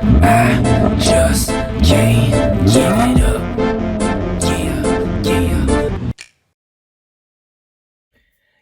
I just can't give it up. Yeah, yeah.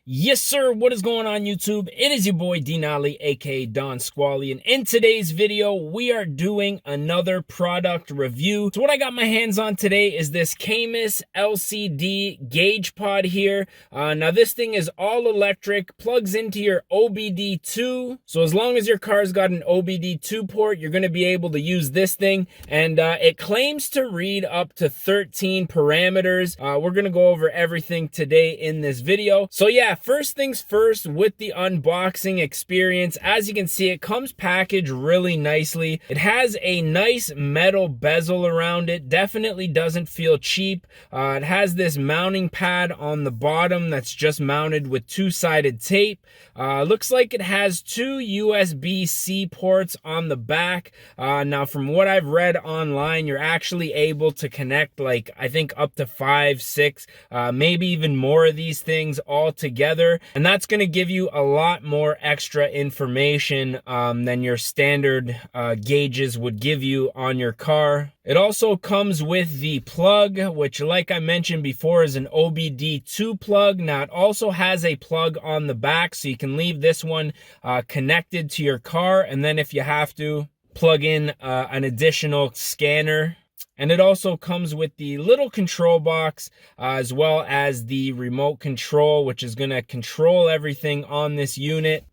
Yes, sir. What is going on, YouTube? It is your boy Denali, aka Don Squally, and in today's video, we are doing another product review. So what I got my hands on today is this CAMMUS LCD Guage pod here. Now this thing is all electric, plugs into your OBD2. So as long as your car's got an OBD2 port, you're going to be able to use this thing, and it claims to read up to 13 parameters. We're going to go over everything today in this video. So yeah, first things first with the unboxing experience. As you can see, it comes packaged really nicely. It has a nice metal bezel around it. Definitely doesn't feel cheap. It has this mounting pad on the bottom that's just mounted with two-sided tape. Looks like it has two USB-C ports on the back. Now from what I've read online, you're actually able to connect like I think up to 5, 6, maybe even more of these things all together, and that's going to give you a lot more extra information than your standard gauges would give you on your car. It also comes with the plug, which like I mentioned before is an OBD2 plug. Now it also has a plug on the back, so you can leave this one connected to your car, and then if you have to, plug in an additional scanner. And it also comes with the little control box as well as the remote control, which is going to control everything on this unit.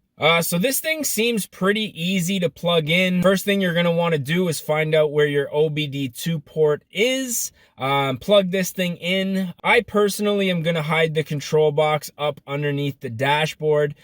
So this thing seems pretty easy to plug in. First thing you're going to want to do is find out where your OBD2 port is. Plug this thing in. I personally am going to hide the control box up underneath the dashboard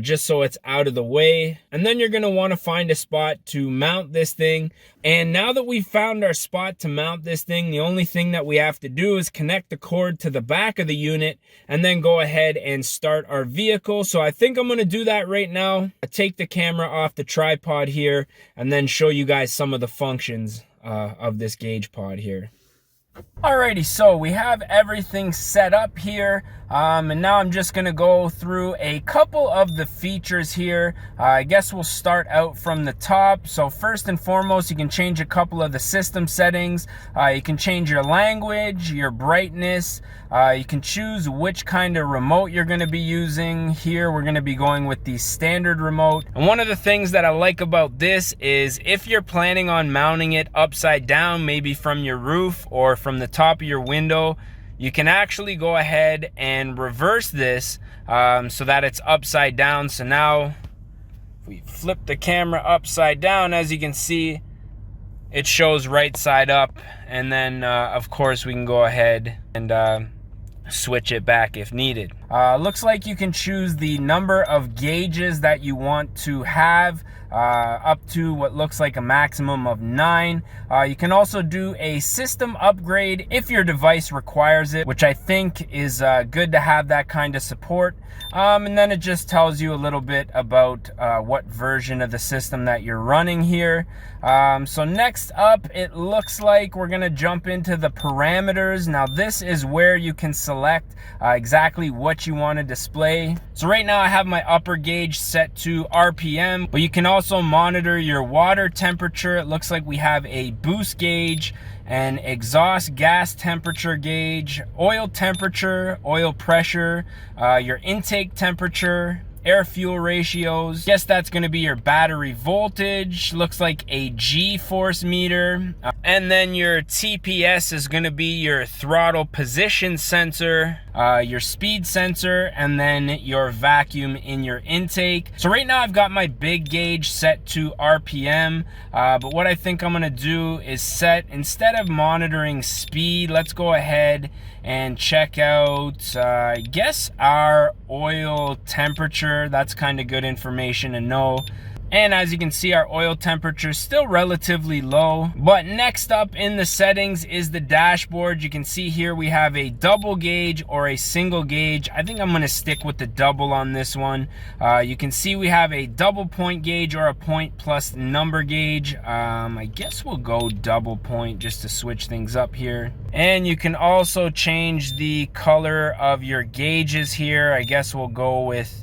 just so it's out of the way. And then you're going to want to find a spot to mount this thing. And now that we've found our spot to mount this thing, the only thing that we have to do is connect the cord to the back of the unit and then go ahead and start our vehicle. So I think I'm going to do that right now. I'll take the camera off the tripod here and then show you guys some of the functions of this gauge pod here. Alrighty, so we have everything set up here, and now I'm just going to go through a couple of the features here. I guess we'll start out from the top. So first and foremost, you can change a couple of the system settings. You can change your language, your brightness. You can choose which kind of remote you're going to be using. Here we're going to be going with the standard remote. And one of the things that I like about this is if you're planning on mounting it upside down, maybe from your roof or from the top of your window, you can actually go ahead and reverse this so that it's upside down. So now if we flip the camera upside down, as you can see, it shows right side up. And then of course we can go ahead and switch it back if needed. Looks like you can choose the number of gauges that you want to have, up to what looks like a maximum of 9. You can also do a system upgrade if your device requires it, which I think is good to have that kind of support. And then it just tells you a little bit about what version of the system that you're running here. So next up, it looks like we're gonna jump into the parameters. Now this is where you can select exactly what you want to display. So right now I have my upper gauge set to RPM, but you can also monitor your water temperature. It looks like we have a boost gauge, an exhaust gas temperature gauge, oil temperature, oil pressure, your intake temperature, air fuel ratios. Guess that's going to be your battery voltage. Looks like a G-force meter. And then your TPS is going to be your throttle position sensor, your speed sensor, and then your vacuum in your intake. So right now I've got my big gauge set to RPM, but what I think I'm going to do is set, instead of monitoring speed, let's go ahead and check out, I guess, our oil temperature. That's kind of good information to know. And as you can see, our oil temperature is still relatively low. But next up in the settings is the dashboard. You can see here we have a double gauge or a single gauge. I think I'm going to stick with the double on this one. You can see we have a double point gauge or a point plus number gauge. I guess we'll go double point just to switch things up here. And you can also change the color of your gauges here. I guess we'll go with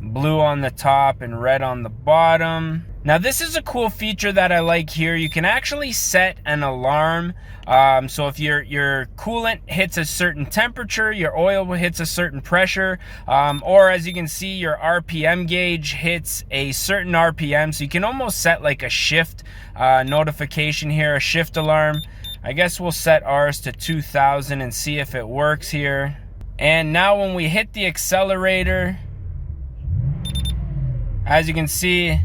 blue on the top and red on the bottom. Now this is a cool feature that I like here. You can actually set an alarm. So if your coolant hits a certain temperature, your oil hits a certain pressure, or as you can see, your RPM gauge hits a certain RPM. So you can almost set like a shift notification here, a shift alarm. I guess we'll set ours to 2000 and see if it works here. And now when we hit the accelerator, as you can see,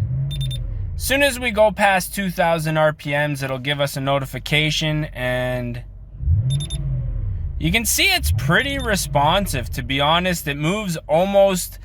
as soon as we go past 2000 RPMs, it'll give us a notification, and you can see it's pretty responsive, to be honest. It moves almost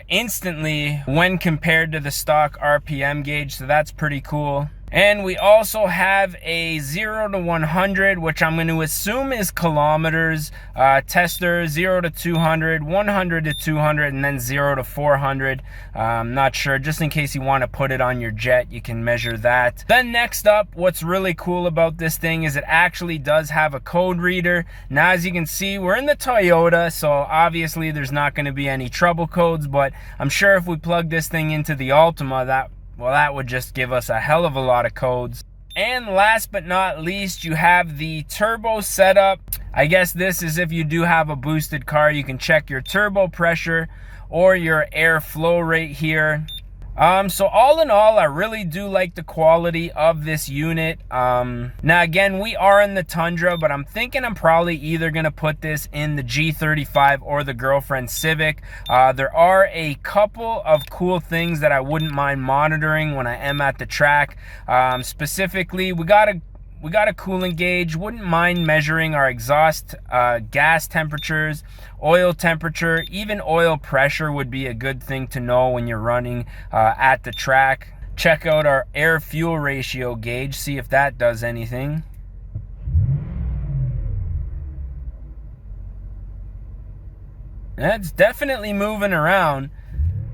instantly when compared to the stock RPM gauge, so that's pretty cool. And we also have a 0 to 100, which I'm going to assume is kilometers. Tester 0 to 200, 100 to 200, and then 0 to 400. I'm not sure. Just in case you want to put it on your jet, you can measure that. Then next up, what's really cool about this thing is it actually does have a code reader. Now, as you can see, we're in the Toyota, so obviously there's not going to be any trouble codes, but I'm sure if we plug this thing into the Altima, that would just give us a hell of a lot of codes. And last but not least, you have the turbo setup. I guess this is if you do have a boosted car, you can check your turbo pressure or your air flow rate here. So all in all, I really do like the quality of this unit. Now again, we are in the Tundra, but I'm thinking I'm probably either gonna put this in the G35 or the Girlfriend Civic. There are a couple of cool things that I wouldn't mind monitoring when I am at the track. Specifically, we got a coolant gauge. Wouldn't mind measuring our exhaust gas temperatures, oil temperature, even oil pressure would be a good thing to know when you're running at the track. Check out our air fuel ratio gauge, see if that does anything. That's definitely moving around.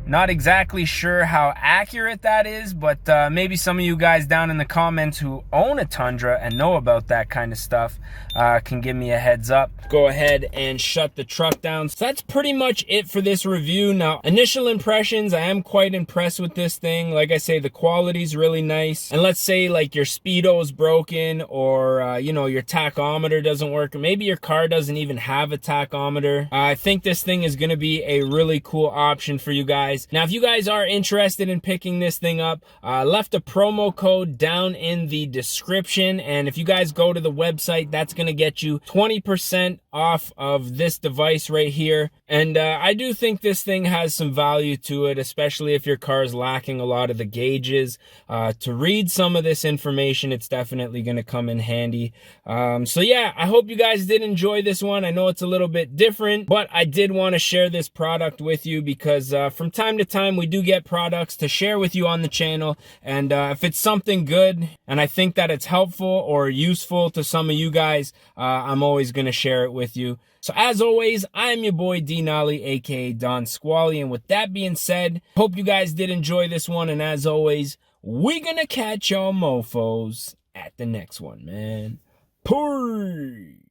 Not exactly sure how accurate that is, but maybe some of you guys down in the comments who own a Tundra and know about that kind of stuff can give me a heads up. Go ahead and shut the truck down. So that's pretty much it for this review. Now, initial impressions, I am quite impressed with this thing. Like I say, the quality's really nice. And let's say like your speedo's broken, or you know, your tachometer doesn't work, or maybe your car doesn't even have a tachometer. I think this thing is going to be a really cool option for you guys. Now, if you guys are interested in picking this thing up, left a promo code down in the description, and if you guys go to the website, that's going to get you 20% off of this device right here. And I do think this thing has some value to it, especially if your car is lacking a lot of the gauges. To read some of this information, it's definitely going to come in handy. So yeah, I hope you guys did enjoy this one. I know it's a little bit different, but I did want to share this product with you because from time to time we do get products to share with you on the channel, and if it's something good and I think that it's helpful or useful to some of you guys, I'm always going to share it with you. So as always, I am your boy D Nolly, aka Don Squally, and with that being said, hope you guys did enjoy this one, and as always, we're gonna catch y'all mofos at the next one, man. Peace.